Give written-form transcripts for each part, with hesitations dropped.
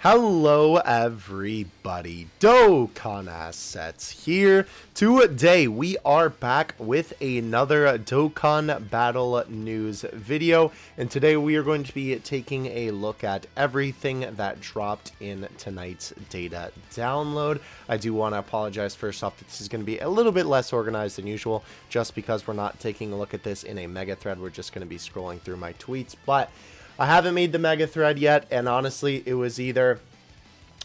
Hello everybody, Dokkan Assets here. Today we are back with another Dokkan Battle News video, and today we are going to be taking a look at everything that dropped in tonight's data download. I do want to apologize first off that this is going to be a little bit less organized than usual, just because we're not taking a look at this in a mega thread. We're just going to be scrolling through my tweets, but I haven't made the mega thread yet, and honestly, it was either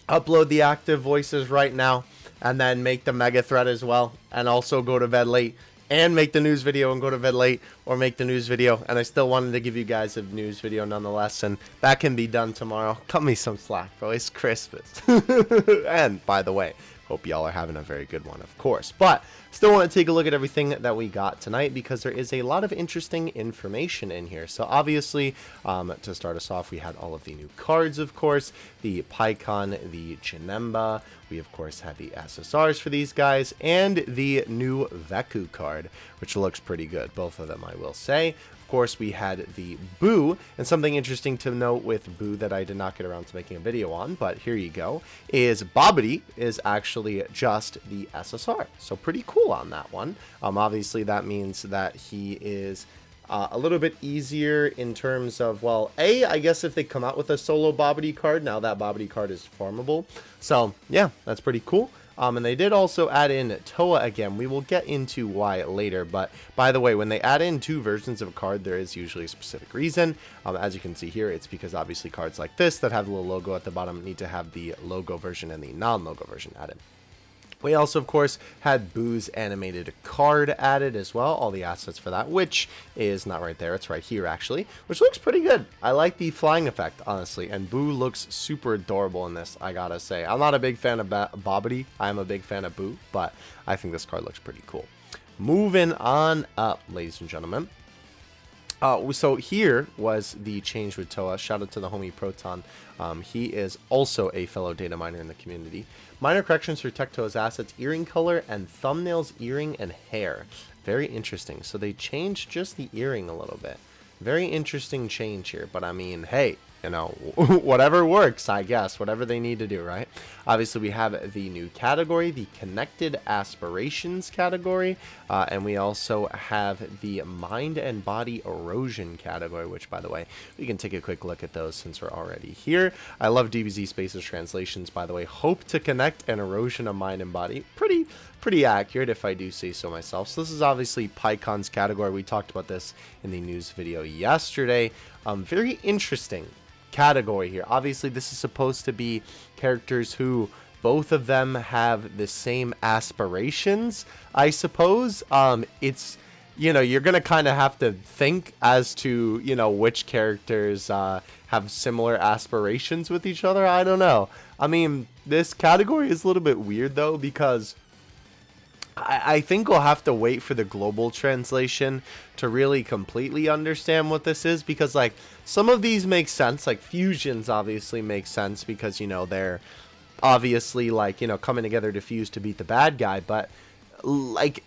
upload the active voices right now and then make the mega thread as well, and also go to bed late and make the news video and go to bed late, or make the news video and I still wanted to give you guys a news video nonetheless, and that can be done tomorrow. Cut me some slack, bro. It's Christmas. And by the way, hope y'all are having a very good one, of course. But still want to take a look at everything that we got tonight, because there is a lot of interesting information in here. So obviously, to start us off, we had all of the new cards, of course, the Pycon, the Janemba. We, of course, had the SSRs for these guys, and the new VEKU card, which looks pretty good. Both of them, I will say. Of course, we had the Boo, and something interesting to note with Boo that I did not get around to making a video on, but here you go, is Bobbity is actually just the SSR, so pretty cool on that one. Obviously, that means that he is a little bit easier in terms of, well, I guess if they come out with a solo Bobbity card, now that Bobbity card is farmable, so yeah, that's pretty cool. And they did also add in Toa again. We will get into why later, but by the way, when they add in two versions of a card, there is usually a specific reason. As you can see here, it's because obviously cards like this that have the little logo at the bottom need to have the logo version and the non-logo version added. We also, of course, had Boo's animated card added as well, all the assets for that, which is not right there, it's right here actually, which looks pretty good. I like the flying effect, honestly, and Boo looks super adorable in this, I gotta say. I'm not a big fan of Bobbity, I'm a big fan of Boo, but I think this card looks pretty cool. Moving on up, ladies and gentlemen. So here was the change with Toa. Shout out to the homie Proton. He is also a fellow data miner in the community. Minor corrections for Tech Toa's assets, earring color, and thumbnails, earring, and hair. Very interesting. So they changed just the earring a little bit. Very interesting change here, but I mean, hey, you know, whatever works, I guess, whatever they need to do, right? Obviously, we have the new category, the Connected Aspirations category, and we also have the Mind and Body Erosion category, which, by the way, we can take a quick look at those since we're already here. I love DBZ Space's translations, by the way. Hope to connect an erosion of mind and body. Pretty accurate, if I do say so myself. So this is obviously Pycon's category. We talked about this in the news video yesterday. Very interesting category here. Obviously, this is supposed to be characters who both of them have the same aspirations, I suppose. It's, you know, you're gonna kind of have to think as to, you know, which characters have similar aspirations with each other. I don't know. I mean, this category is a little bit weird though, because I think we'll have to wait for the global translation to really completely understand what this is, because like some of these make sense, like fusions obviously make sense because, you know, they're obviously like, you know, coming together to fuse to beat the bad guy, but like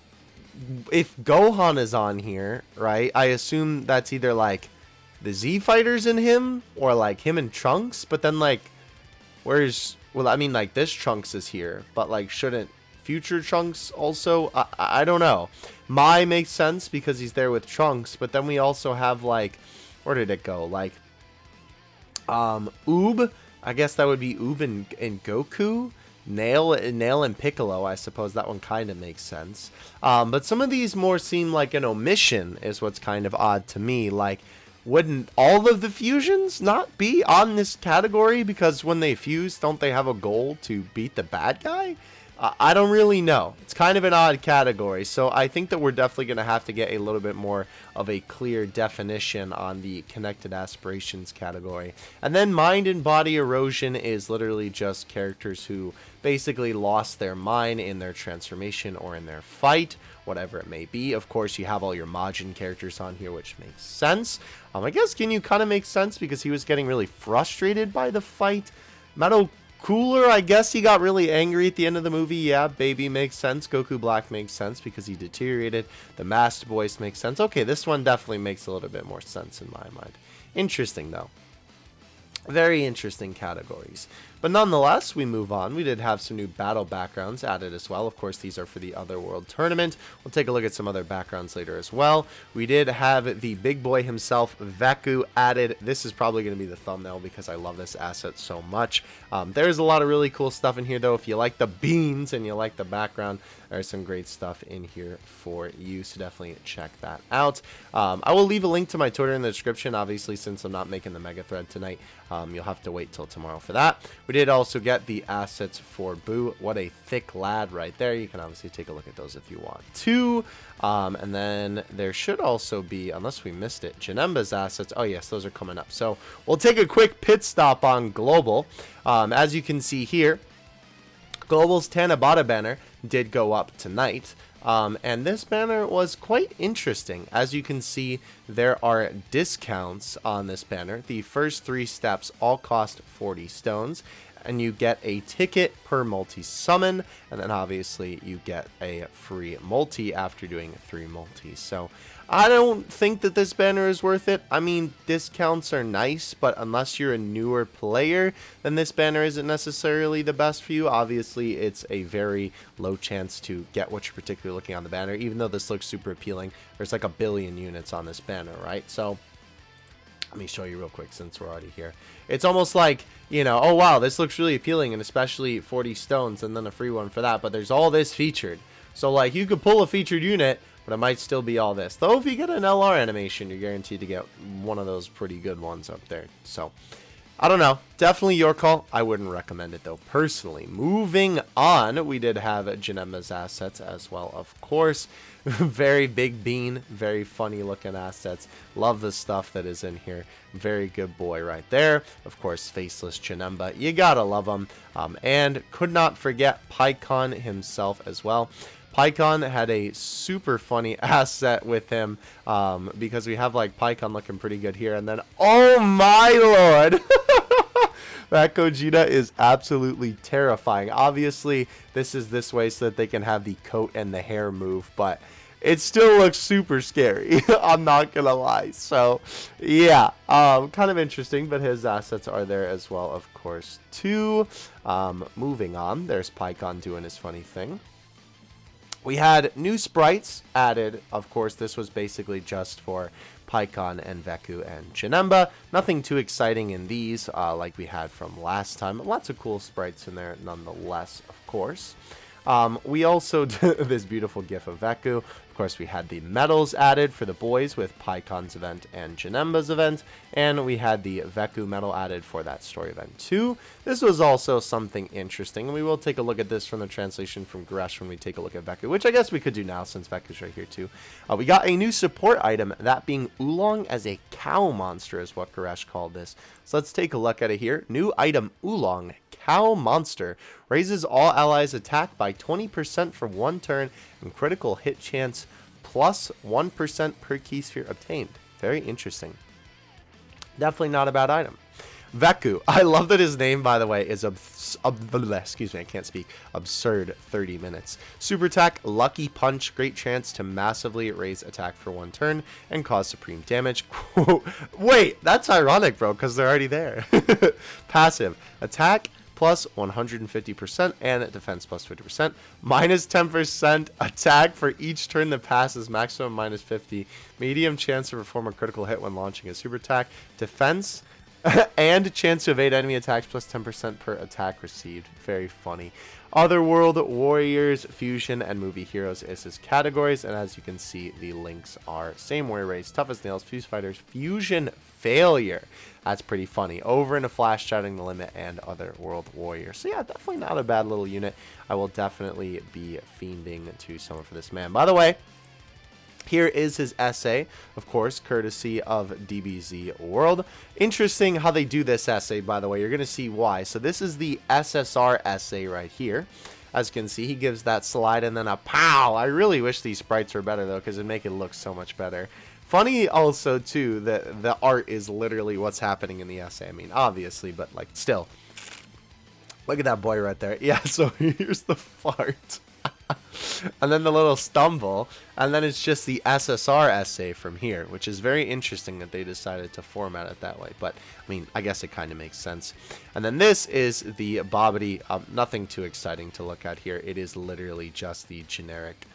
if Gohan is on here, right, I assume that's either like the Z fighters in him or like him and Trunks, but then like where's, well, I mean like this Trunks is here, but like shouldn't future Trunks also? I don't know. Mai makes sense because he's there with Trunks, but then we also have like, where did it go? Like Oob, I guess that would be Oob and Goku. Nail and Piccolo, I suppose that one kind of makes sense. But some of these more seem like an omission is what's kind of odd to me. Like, wouldn't all of the fusions not be on this category? Because when they fuse, don't they have a goal to beat the bad guy? I don't really know. It's kind of an odd category, so I think that we're definitely going to have to get a little bit more of a clear definition on the Connected Aspirations category. And then Mind and Body Erosion is literally just characters who basically lost their mind in their transformation or in their fight, whatever it may be. Of course, you have all your Majin characters on here, which makes sense. I guess Ginyu kind of makes sense because he was getting really frustrated by the fight. Metal Cooler, I guess he got really angry at the end of the movie. Yeah, Baby makes sense. Goku Black makes sense because he deteriorated. The Masked Voice makes sense. Okay, this one definitely makes a little bit more sense in my mind. Interesting, though. Very interesting categories. But nonetheless, we move on. We did have some new battle backgrounds added as well. Of course, these are for the Otherworld tournament. We'll take a look at some other backgrounds later as well. We did have the big boy himself, VEKU, added. This is probably going to be the thumbnail because I love this asset so much. There's a lot of really cool stuff in here, though. If you like the beans and you like the background, there's some great stuff in here for you, so definitely check that out. I will leave a link to my Twitter in the description. Obviously, since I'm not making the mega thread tonight, you'll have to wait till tomorrow for that. We did also get the assets for Boo. What a thick lad right there. You can obviously take a look at those if you want to. And then there should also be, unless we missed it, Janemba's assets. Oh yes, those are coming up. So we'll take a quick pit stop on Global. As you can see here, Global's Tanabata banner did go up tonight. And this banner was quite interesting. As you can see, there are discounts on this banner. The first 3 steps all cost 40 stones, and you get a ticket per multi-summon, and then obviously you get a free multi after doing 3 multis. So I don't think that this banner is worth it. I mean, discounts are nice, but unless you're a newer player, then this banner isn't necessarily the best for you. Obviously, it's a very low chance to get what you're particularly looking on the banner, even though this looks super appealing. There's like 1 billion units on this banner, right? So let me show you real quick since we're already here. It's almost like, you know, oh wow, this looks really appealing, and especially 40 stones and then a free one for that, but there's all this featured. So like, you could pull a featured unit, but it might still be all this. Though if you get an LR animation, you're guaranteed to get one of those pretty good ones up there. So I don't know. Definitely your call. I wouldn't recommend it though, personally. Moving on, we did have Janemba's assets as well, of course. Very big bean, very funny looking assets. Love the stuff that is in here. Very good boy right there. Of course, faceless Janemba. You gotta love him. And could not forget Pycon himself as well. Pycon had a super funny asset with him because we have like Pycon looking pretty good here, and then oh my lord, that Gogeta is absolutely terrifying. Obviously this is this way so that they can have the coat and the hair move, but it still looks super scary. I'm not gonna lie. So yeah, kind of interesting, but his assets are there as well, of course, too. Moving on, there's Pycon doing his funny thing. We had new sprites added. Of course, this was basically just for Pycon and VEKU and Janemba. Nothing too exciting in these like we had from last time. Lots of cool sprites in there nonetheless, of course. We also did this beautiful gif of VEKU. Of course, we had the medals added for the boys with Pycon's event and Janemba's event, and we had the VEKU medal added for that story event too. This was also something interesting, and we will take a look at this from the translation from Gresh when we take a look at VEKU, which I guess we could do now since VEKU's right here too. We got a new support item, that being Oolong as a cow monster is what Gresh called this. So let's take a look at it here. New item, Oolong Cow Monster, raises all allies' attack by 20% for 1 turn and critical hit chance plus 1% per key sphere obtained. Very interesting. Definitely not a bad item. VEKU. I love that his name, by the way, is excuse me, I can't speak. Absurd 30 minutes. Super attack, lucky punch, great chance to massively raise attack for 1 turn and cause supreme damage. Wait, that's ironic, bro, because they're already there. Passive attack plus 150% and defense plus 50%. Minus 10% attack for each turn that passes, maximum minus 50. Medium chance to perform a critical hit when launching a super attack. Defense and chance to evade enemy attacks plus 10% per attack received. Very funny. Otherworld Warriors, Fusion, and Movie Heroes is his categories, and as you can see, the links are Same Warrior Race, Tough as Nails, Fuse Fighters, Fusion Failure. That's pretty funny. Over in a Flash, Shouting the Limit, and Otherworld Warrior. So yeah, definitely not a bad little unit. I will definitely be fiending to summon for this man. By the way, here is his essay, of course, courtesy of DBZ World. Interesting how they do this essay, by the way. You're going to see why. So this is the Ssr Essay right here. As you can see, he gives that slide and then a pow. I really wish these sprites were better, though, because it'd make it look so much better. Funny also, too, that the art is literally what's happening in the essay. I mean, obviously, but, like, still. Look at that boy right there. Yeah, so here's the fart. and then the little stumble, and then it's just the SSR essay from here, which is very interesting that they decided to format it that way. But I mean, I guess it kind of makes sense. And then this is the Bobbity. Nothing too exciting to look at here. It is literally just the generic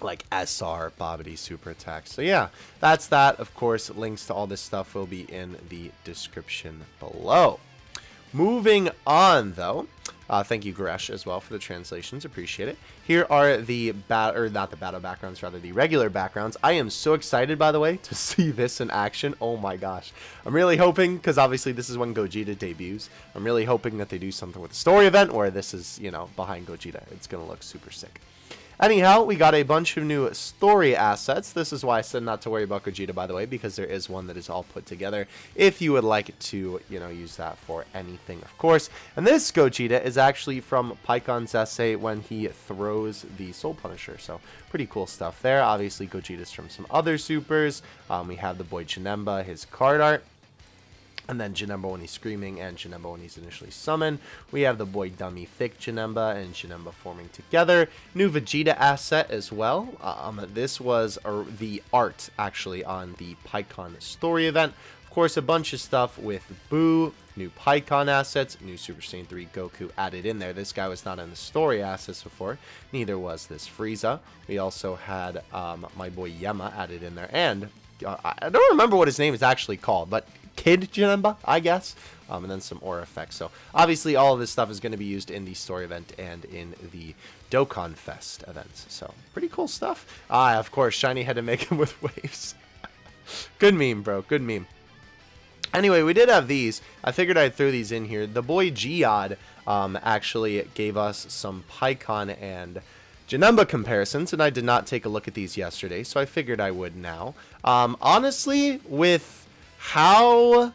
like SR Bobbity super attack. So yeah, that's that. Of course, links to all this stuff will be in the description below. Moving on, though, thank you, Gresh, as well, for the translations. Appreciate it. Here are the not the battle backgrounds, rather the regular backgrounds. I am so excited, by the way, to see this in action. Oh my gosh. I'm really hoping, because obviously this is when Gogeta debuts, I'm really hoping that they do something with the story event where this is, you know, behind Gogeta. It's going to look super sick. Anyhow, we got a bunch of new story assets. This is why I said not to worry about Gogeta, by the way, because there is one that is all put together if you would like to, you know, use that for anything, of course. And this Gogeta is actually from Pycon's essay when he throws the Soul Punisher. So pretty cool stuff there. Obviously, Gogeta's from some other supers. We have the boy Janemba, his card art. And then Janemba when he's screaming, and Janemba when he's initially summoned. We have the boy Dummy Thick Janemba and Janemba forming together. New Vegeta asset as well. This was the art, actually, on the Pycon story event. Of course, a bunch of stuff with Boo, new Pycon assets, new Super Saiyan 3 Goku added in there. This guy was not in the story assets before. Neither was this Frieza. We also had my boy Yema added in there. And I don't remember what his name is actually called, but Kid Janemba, I guess, and then some aura effects. So obviously all of this stuff is going to be used in the story event and in the Dokkan Fest events. So pretty cool stuff. Of course, Shiny had to make him with waves. Good meme, bro. Good meme. Anyway, we did have these. I figured I'd throw these in here. The boy Geod actually gave us some Pycon and Janemba comparisons, and I did not take a look at these yesterday, so I figured I would now. Honestly, with how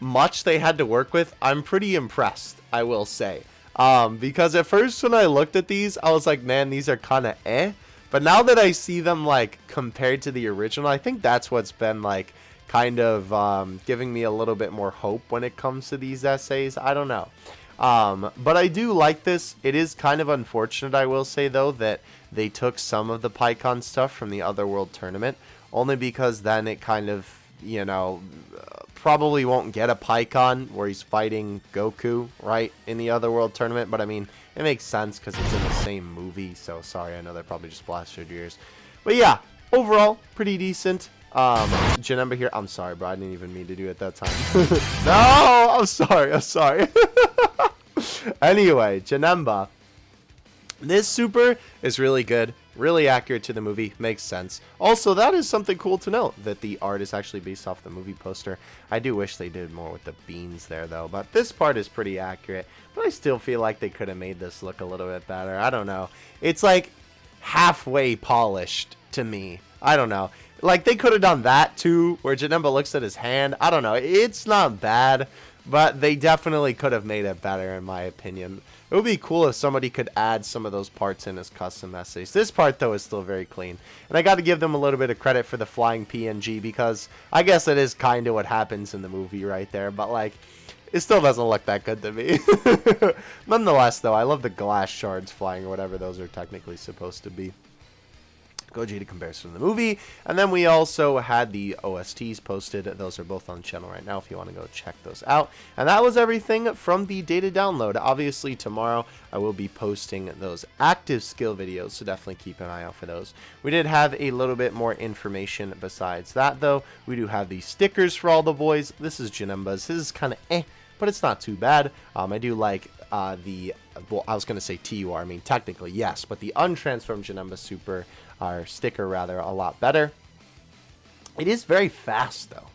much they had to work with, I'm pretty impressed, I will say. Because at first when I looked at these, I was like, man, these are kind of eh. But now that I see them, like, compared to the original, I think that's what's been, like, kind of giving me a little bit more hope when it comes to these essays. I don't know. But I do like this. It is kind of unfortunate, I will say, though, that they took some of the Pycon stuff from the Otherworld tournament, only because then it kind of, you know, probably won't get a Pycon where he's fighting Goku, right, in the Otherworld tournament. But I mean, it makes sense because it's in the same movie. So sorry, I know that probably just blasted your ears. But yeah, overall, pretty decent. Janemba here. I'm sorry, bro. I didn't even mean to do it that time. No, I'm sorry. I'm sorry. Anyway, Janemba. This super is really good, really accurate to the movie, makes sense. Also, that is something cool to note, that the art is actually based off the movie poster. I do wish they did more with the beans there, though, but this part is pretty accurate. But I still feel like they could have made this look a little bit better. I don't know. It's like halfway polished to me. I don't know. Like, they could have done that, too, where Janemba looks at his hand. I don't know. It's not bad, but they definitely could have made it better, in my opinion. It would be cool if somebody could add some of those parts in as custom essays. This part, though, is still very clean. And I got to give them a little bit of credit for the flying PNG, because I guess it is kind of what happens in the movie right there. But, like, it still doesn't look that good to me. Nonetheless, though, I love the glass shards flying, or whatever those are technically supposed to be. Gogeta comparison to the movie, and then we also had the OSTs posted. Those are both on the channel right now if you want to go check those out. And that was everything from the data download. Obviously tomorrow I will be posting those active skill videos, so definitely keep an eye out for those. We did have a little bit more information besides that, though. We do have the stickers for all the boys. This is Janemba's. This is kind of eh, but it's not too bad. I do like well, I was going to say TUR, I mean technically yes, but the untransformed Janemba super, or sticker rather, a lot better. It is very fast though.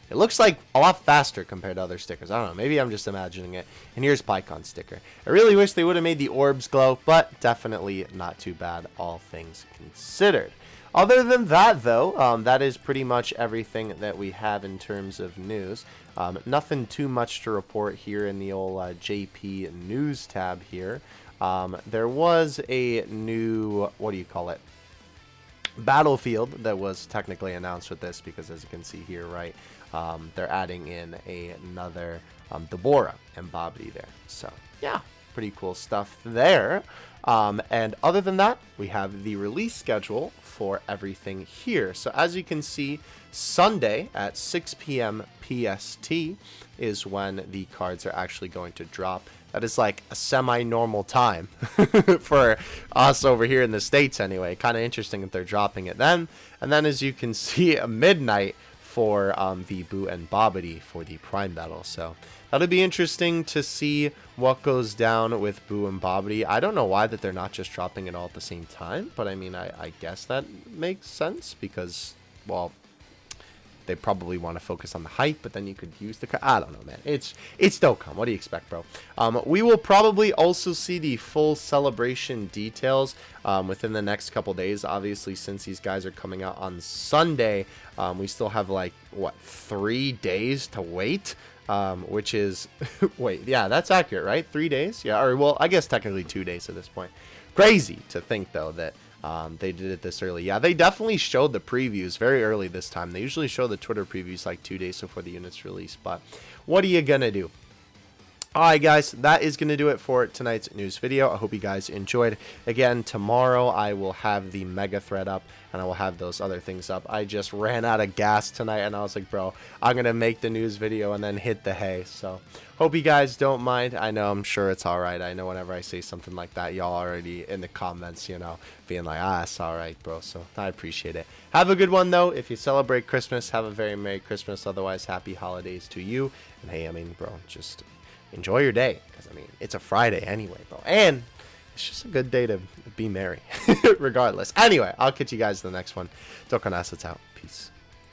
It looks like a lot faster compared to other stickers. I don't know, maybe I'm just imagining it. And here's Pycon sticker. I really wish they would have made the orbs glow, but definitely not too bad, all things considered. Other than that, though, that is pretty much everything that we have in terms of news. Nothing too much to report here in the old JP News tab here. There was a new, what do you call it, battlefield that was technically announced with this, because as you can see here, right, they're adding in another Deborah and Bobbity there. So, yeah. Pretty cool stuff there. And other than that, we have the release schedule for everything here. So as you can see, Sunday at 6 p.m. PST is when the cards are actually going to drop. That is like a semi-normal time for us over here in the States anyway. Kind of interesting that they're dropping it then. And then as you can see, at midnight for the Boo and Bobbity for the Prime Battle. So that'll be interesting to see what goes down with Boo and Bobbity. I don't know why that they're not just dropping it all at the same time, but I mean, I guess that makes sense because, well, they probably want to focus on the hype, but then you could use the... I don't know, man. It's Dokkan. What do you expect, bro? We will probably also see the full celebration details within the next couple days. Obviously, since these guys are coming out on Sunday, we still have, like, what, 3 days to wait? Which is... wait, yeah, that's accurate, right? 3 days? Yeah, or, well, I guess technically 2 days at this point. Crazy to think, though, that... they did it this early. Yeah, they definitely showed the previews very early this time. They usually show the Twitter previews like 2 days before the units release, but what are you gonna do? Alright guys, that is going to do it for tonight's news video. I hope you guys enjoyed. Again, tomorrow I will have the mega thread up and I will have those other things up. I just ran out of gas tonight and I was like, bro, I'm going to make the news video and then hit the hay. So, hope you guys don't mind. I know, I'm sure it's alright. I know whenever I say something like that, y'all already in the comments, you know, being like, it's alright, bro. So, I appreciate it. Have a good one, though. If you celebrate Christmas, have a very Merry Christmas. Otherwise, Happy Holidays to you. And hey, I mean, bro, just... enjoy your day, because I mean, it's a Friday anyway, bro, and it's just a good day to be merry, regardless. Anyway, I'll catch you guys in the next one. Dokkan, out. Peace.